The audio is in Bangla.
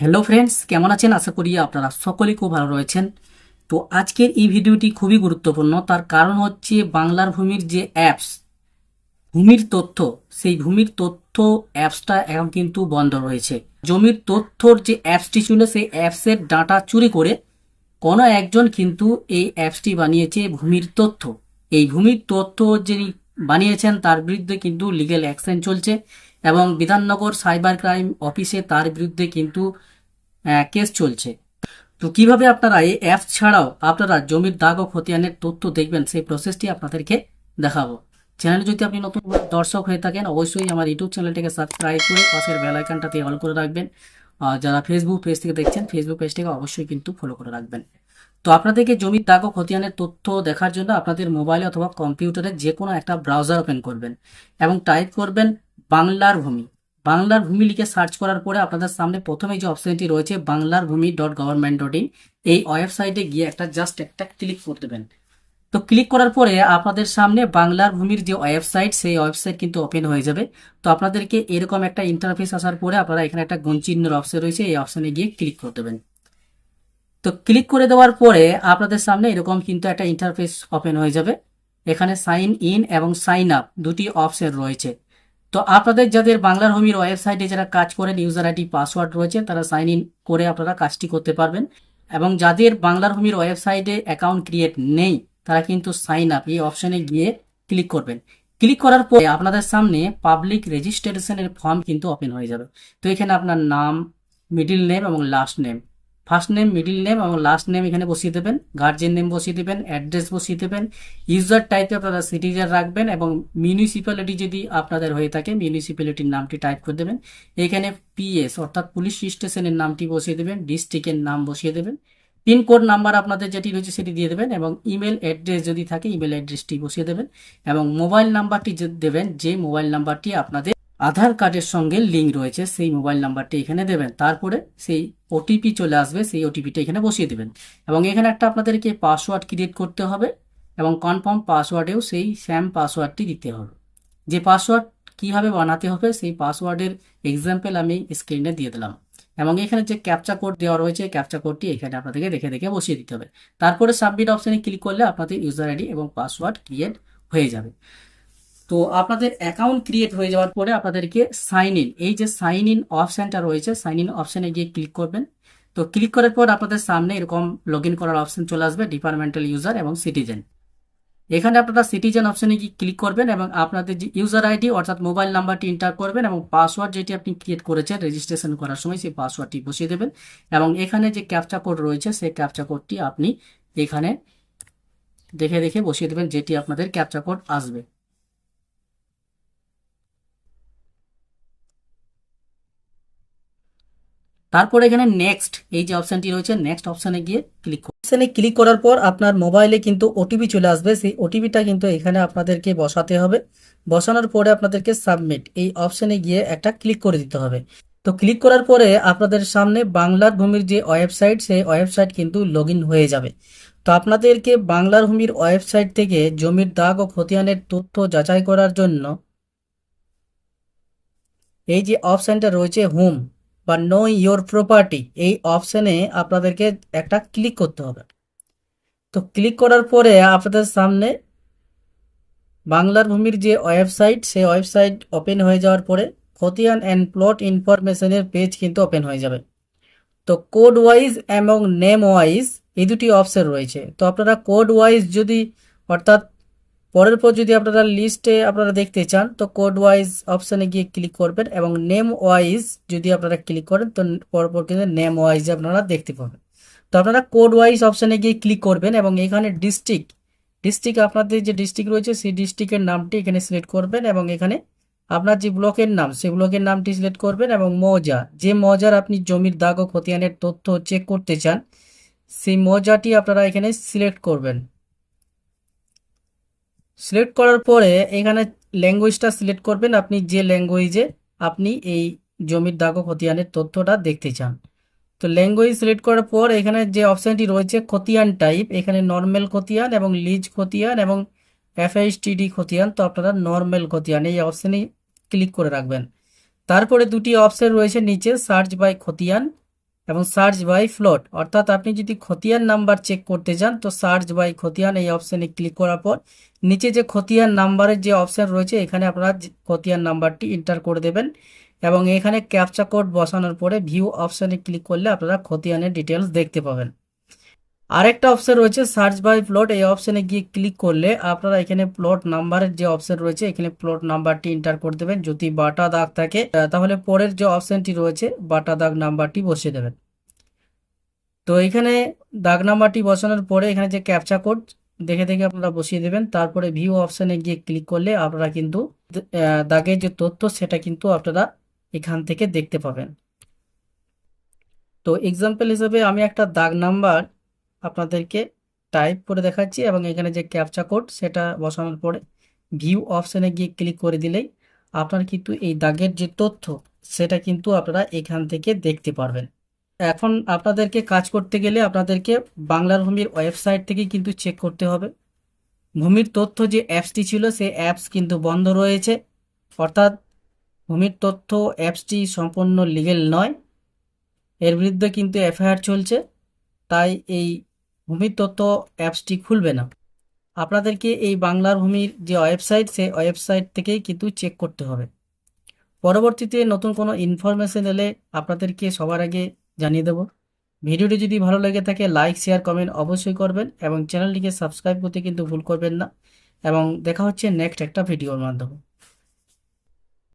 হ্যালো ফ্রেন্ডস, কেমন আছেন? আশা করি আপনারা সকলেই খুব ভালো রয়েছেন। তো আজকের এই ভিডিওটি খুবই গুরুত্বপূর্ণ। তার কারণ হচ্ছে বাংলার ভূমির যে অ্যাপস ভূমির তথ্য, সেই ভূমির তথ্য অ্যাপসটা এখন কিন্তু বন্ধ রয়েছে। জমির তথ্যর যে অ্যাপসটি ছিল সেই অ্যাপসের ডাটা চুরি করে কোনো একজন কিন্তু এই অ্যাপসটি বানিয়েছে ভূমির তথ্য। এই ভূমির তথ্য যিনি বানিয়েছেন তার বিরুদ্ধে কিন্তু লিগ্যাল অ্যাকশন চলছে এবং বিধাননগর সাইবার ক্রাইম অফিসে তার বিরুদ্ধে কিন্তু কেস চলছে। তো কিভাবে আপনারা এই অ্যাপস ছাড়াও আপনারা জমির দাগ ও খতিয়ানের তথ্য দেখবেন সেই প্রসেসটি আপনাদেরকে দেখাবো। চ্যানেলে যদি আপনি নতুন দর্শক হয়ে থাকেন অবশ্যই আমার ইউটিউব চ্যানেলটিকে সাবস্ক্রাইব করে পাশের বেল আইকনটাতে অল করে রাখবেন। আর যারা ফেসবুক পেজ থেকে দেখছেন ফেসবুক পেজটিকে অবশ্যই কিন্তু ফলো করে রাখবেন। তো আপনাদেরকে জমির দাগ ও খতিয়ানের তথ্য দেখার জন্য আপনাদের মোবাইলে অথবা কম্পিউটারে যে কোনো একটা ব্রাউজার ওপেন করবেন এবং টাইপ করবেন বাংলার ভূমি। বাংলার ভূমি লিখে সার্চ করার পরে আপনাদের সামনে প্রথমে যে অপশনটি রয়েছে banglarbhumi.government.in, এই ওয়েবসাইটে গিয়ে একটা ক্লিক করে দেবেন। তো ক্লিক করার পরে আপনাদের সামনে বাংলার ভূমির যে ওয়েবসাইট সেই ওয়েবসাইট কিন্তু ওপেন হয়ে যাবে। তো আপনাদেরকে এরকম একটা ইন্টারফেস আসার পরে আপনারা এখানে একটা গুণ চিহ্নের অপশন রয়েছে, এই অপশনে গিয়ে ক্লিক করে দেবেন। তো ক্লিক করে দেওয়ার পরে আপনাদের সামনে এরকম কিন্তু একটা ইন্টারফেস ওপেন হয়ে যাবে। এখানে সাইন ইন এবং সাইন আপ দুটি অপশন রয়েছে। তো আপনাদের যাদের বাংলার ভূমির ওয়েবসাইটে যারা কাজ করেন ইউজার আইডি পাসওয়ার্ড রয়েছে তারা সাইন ইন করে আপনারা কাজটি করতে পারবেন এবং যাদের বাংলার ভূমির ওয়েবসাইটে অ্যাকাউন্ট ক্রিয়েট নেই তারা কিন্তু সাইন আপ এই অপশনে গিয়ে ক্লিক করবেন। ক্লিক করার পরে আপনাদের সামনে পাবলিক রেজিস্ট্রেশনের ফর্ম কিন্তু ওপেন হয়ে যাবে। তো এখানে আপনার নাম, মিডিল নেম এবং last name, first name, middle name এবং লাস্ট নেম এখানে বসিয়ে দেবেন, গার্জিয়ান নেম বসিয়ে দেবেন, অ্যাড্রেস বসিয়ে দেবেন, ইউজার টাইপে আপনারা সিটিজেন রাখবেন এবং মিউনিসিপ্যালিটি যদি আপনাদের হয়ে থাকে মিউনিসিপ্যালিটির নামটি টাইপ করে দেবেন। এখানে পিএস অর্থাৎ পুলিশ স্টেশনের নামটি বসিয়ে দেবেন, ডিস্ট্রিক্টের নাম বসিয়ে দেবেন, পিনকোড নাম্বার আপনাদের যেটি রয়েছে সেটি দিয়ে দেবেন এবং ইমেল অ্যাড্রেস যদি থাকে ইমেল অ্যাড্রেসটি বসিয়ে দেবেন এবং মোবাইল নাম্বারটি দেবেন যে মোবাইল নাম্বারটি আপনাদের আধার কার্ডের সঙ্গে লিঙ্ক রয়েছে সেই মোবাইল নাম্বারটি এখানে দেবেন। তারপরে সেই ওটিপি চলে আসবে, সেই ওটিপিটা এখানে বসিয়ে দেবেন এবং এখানে একটা আপনাদেরকে পাসওয়ার্ড ক্রিয়েট করতে হবে এবং কনফার্ম পাসওয়ার্ডেও সেই স্যাম পাসওয়ার্ডটি দিতে হবে। যে পাসওয়ার্ড কিভাবে বানাতে হবে সেই পাসওয়ার্ডের এক্সাম্পল আমি স্ক্রিনে দিয়ে দিলাম এবং এখানে যে ক্যাপচা কোড দেওয়া রয়েছে ক্যাপচা কোডটি এখানে আপনাদেরকে দেখে দেখে বসিয়ে দিতে হবে। তারপরে সাবমিট অপশনে ক্লিক করলে আপনাদের ইউজার আইডি এবং পাসওয়ার্ড ক্রিয়েট হয়ে যাবে। তো আপনাদের অ্যাকাউন্ট ক্রিয়েট হয়ে যাওয়ার পরে আপনাদেরকে সাইন ইন, এই যে সাইন ইন অপশানটা রয়েছে সাইন ইন অপশানে গিয়ে ক্লিক করবেন। তো ক্লিক করার পর আপনাদের সামনে এরকম লগ ইন করার অপশন চলে আসবে, ডিপার্টমেন্টাল ইউজার এবং সিটিজেন। এখানে আপনারা সিটিজেন অপশনে গিয়ে ক্লিক করবেন এবং আপনাদের যে ইউজার আইডি অর্থাৎ মোবাইল নাম্বারটি এন্টার করবেন এবং পাসওয়ার্ড যেটি আপনি ক্রিয়েট করেছেন রেজিস্ট্রেশন করার সময় সেই পাসওয়ার্ডটি বসিয়ে দেবেন এবং এখানে যে ক্যাপচা কোড রয়েছে সেই ক্যাপচা কোডটি আপনি এখানে দেখে দেখে বসিয়ে দেবেন যেটি আপনাদের ক্যাপচা কোড আসবে। তারপর এখানে নেক্সট এই যে অপশনটি রয়েছে নেক্সট অপশনে গিয়ে অপশনে ক্লিক করার পর আপনার মোবাইলে কিন্তু ওটিপি চলে আসবে, সেই ওটিপিটা কিন্তু এখানে আপনাদেরকে বসাতে হবে। বসানোর পরে আপনাদেরকে সাবমিট এই অপশনে গিয়ে একটা ক্লিক করে দিতে হবে। তো ক্লিক করার পরে আপনাদের সামনে বাংলার ভূমির যে ওয়েবসাইট সেই ওয়েবসাইট কিন্তু লগ ইন হয়ে যাবে। তো আপনাদেরকে বাংলার ভূমির ওয়েবসাইট থেকে জমির দাগ ও খতিয়ানের তথ্য যাচাই করার জন্য এই যে অপশানটা রয়েছে হোম বা নো ইয়োর প্রপার্টি এই অপশানে আপনাদেরকে একটা ক্লিক করতে হবে। তো ক্লিক করার পরে আপনাদের সামনে বাংলার ভূমির যে ওয়েবসাইট সেই ওয়েবসাইট ওপেন হয়ে যাওয়ার পরে খতিয়ান অ্যান্ড প্লট ইনফরমেশনের পেজ কিন্তু ওপেন হয়ে যাবে। তো কোড ওয়াইজ এবং নেম ওয়াইজ এই দুটি অপশন রয়েছে। তো আপনারা কোড ওয়াইজ যদি অর্থাৎ পরের পর যদি আপনারা লিস্টে আপনারা দেখতে চান তো কোড ওয়াইজ অপশানে গিয়ে ক্লিক করবেন এবং নেম ওয়াইজ যদি আপনারা ক্লিক করেন তো পরপর কিন্তু নেম ওয়াইজ আপনারা দেখতে পাবেন। তো আপনারা কোড ওয়াইজ অপশানে গিয়ে ক্লিক করবেন এবং এখানে ডিস্ট্রিক্ট আপনাদের যে ডিস্ট্রিক্ট রয়েছে সেই ডিস্ট্রিক্টের নামটি এখানে সিলেক্ট করবেন এবং এখানে আপনার যে ব্লকের নাম সেই ব্লকের নামটি সিলেক্ট করবেন এবং মৌজা যে মৌজার আপনি জমির দাগ ও খতিয়ানের তথ্য চেক করতে চান সেই মৌজাটি আপনারা এখানে সিলেক্ট করবেন। সিলেক্ট করার পরে এখানে ল্যাঙ্গুয়েজটা সিলেক্ট করবেন আপনি যে ল্যাঙ্গুয়েজে আপনি এই জমির দাগ ও খতিয়ানের তথ্যটা দেখতে চান। তো ল্যাঙ্গুয়েজ সিলেক্ট করার পর এখানে যে অপশানটি রয়েছে খতিয়ান টাইপ এখানে নর্মাল খতিয়ান এবং লিজ খতিয়ান এবং এফএইচটিডি খতিয়ান, তো আপনারা নর্মাল খতিয়ান এই অপশানে ক্লিক করে রাখবেন। তারপরে দুটি অপশান রয়েছে নিচে সার্চ বাই খতিয়ান এবং সার্চ বাই প্লট, অর্থাৎ আপনি যদি খতিয়ান নাম্বার চেক করতে চান তো সার্চ বাই খতিয়ান এই অপশানে ক্লিক করার পর নিচে যে খতিয়ান নাম্বারের যে অপশান রয়েছে এখানে আপনারা খতিয়ান নাম্বারটি এন্টার করে দেবেন এবং এখানে ক্যাপচা কোড বসানোর পরে ভিউ অপশানে ক্লিক করলে আপনারা খতিয়ানের ডিটেলস দেখতে পাবেন। আরেকটা অপশন রয়েছে সার্চ বাই প্লট, এই অপশানে গিয়ে ক্লিক করলে আপনারা এখানে প্লট নাম্বারের যে অপশন রয়েছে এখানে প্লট নাম্বারটি এন্টার করে দেবেন। যদি বাটা দাগ থাকে তাহলে পরের যে অপশনটি রয়েছে বাটা দাগ নাম্বারটি বসিয়ে দেবেন। তো এখানে দাগ নাম্বারটি বসানোর পরে এখানে যে ক্যাপচা কোড দেখে দেখে আপনারা বসিয়ে দেবেন। তারপরে ভিউ অপশানে গিয়ে ক্লিক করলে আপনারা কিন্তু দাগের যে তথ্য সেটা কিন্তু আপনারা এখান থেকে দেখতে পাবেন। তো এক্সাম্পল হিসেবে আমি একটা দাগ নাম্বার আপনাদেরকে টাইপ করে দেখাচ্ছি এবং এখানে যে ক্যাপচা কোড সেটা বসানোর পরে ভিউ অপশানে গিয়ে ক্লিক করে দিলেই আপনার কিন্তু এই দাগের যে তথ্য সেটা কিন্তু আপনারা এখান থেকে দেখতে পারবেন। এখন আপনাদেরকে কাজ করতে গেলে আপনাদেরকে বাংলার ভূমির ওয়েবসাইট থেকে কিন্তু চেক করতে হবে। ভূমির তথ্য যে অ্যাপসটি ছিল সেই অ্যাপস কিন্তু বন্ধ রয়েছে, অর্থাৎ ভূমির তথ্য অ্যাপসটি সম্পূর্ণ লিগেল নয়, এর বিরুদ্ধে কিন্তু এফআইআর চলছে, তাই এই ভূমির তথ্য অ্যাপসটি খুলবে না। আপনাদেরকে এই বাংলার ভূমির যে ওয়েবসাইট সেই ওয়েবসাইট থেকেই কিন্তু চেক করতে হবে। পরবর্তীতে নতুন কোনো ইনফরমেশন এলে আপনাদেরকে সবার আগে জানিয়ে দেব। ভিডিওটি যদি ভালো লেগে থাকে লাইক শেয়ার কমেন্ট অবশ্যই করবেন এবং চ্যানেলটিকে সাবস্ক্রাইব করতে কিন্তু ভুল করবেন না এবং দেখা হচ্ছে নেক্সট একটা ভিডিওর মাধ্যমে।